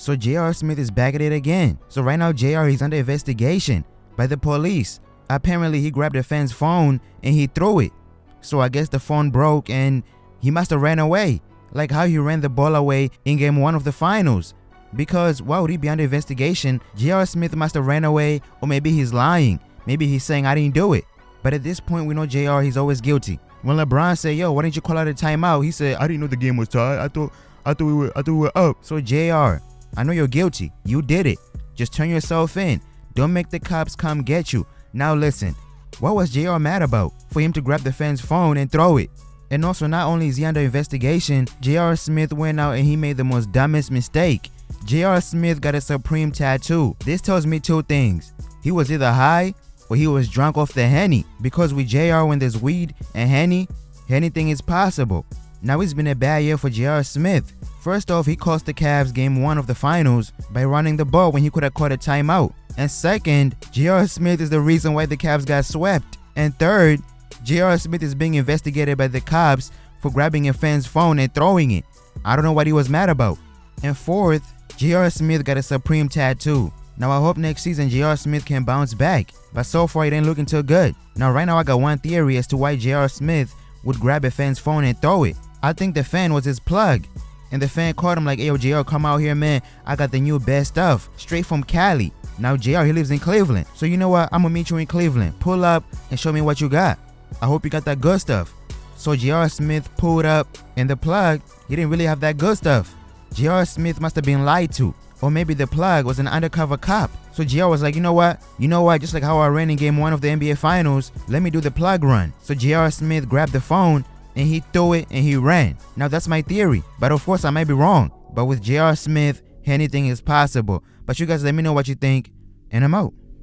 So J.R. Smith is back at it again. So right now J.R. he's under investigation by the police. Apparently he grabbed a fan's phone and he threw it. So I guess the phone broke and he must have ran away. Like how he ran the ball away in game 1 of the finals. Because why would he be under investigation? J.R. Smith must have ran away, or maybe he's lying. Maybe he's saying I didn't do it. But at this point we know J.R. he's always guilty. When LeBron said, yo, why didn't you call out a timeout? He said, I didn't know the game was tied. I thought we were up. So J.R., I know you're guilty. You did it. Just turn yourself in. Don't make the cops come get you. Now listen, what was J.R. mad about for him to grab the fan's phone and throw it? And also, not only is he under investigation, J.R. Smith went out and he made the most dumbest mistake. J.R. Smith got a Supreme tattoo. This tells me 2 things. He was either high or he was drunk off the Henny. Because with J.R. when there's weed and Henny, anything is possible. Now it's been a bad year for J.R. Smith. First off, he cost the Cavs game 1 of the finals by running the ball when he could have caught a timeout. And second, J.R. Smith is the reason why the Cavs got swept. And third, J.R. Smith is being investigated by the cops for grabbing a fan's phone and throwing it. I don't know what he was mad about. And fourth, J.R. Smith got a Supreme tattoo. Now I hope next season J.R. Smith can bounce back, but so far it ain't looking too good. Now right now I got one theory as to why J.R. Smith would grab a fan's phone and throw it. I think the fan was his plug. And the fan called him like, hey yo JR, come out here man, I got the new best stuff, straight from Cali. Now JR, he lives in Cleveland. So you know what, I'm gonna meet you in Cleveland. Pull up and show me what you got. I hope you got that good stuff. So J.R. Smith pulled up and the plug, he didn't really have that good stuff. J.R. Smith must have been lied to. Or maybe the plug was an undercover cop. So J.R. was like, you know what, just like how I ran in game 1 of the NBA finals, let me do the plug run. So J.R. Smith grabbed the phone and he threw it and he ran. Now that's my theory, but of course I might be wrong. But with J.R. Smith, anything is possible. But you guys let me know what you think, and I'm out.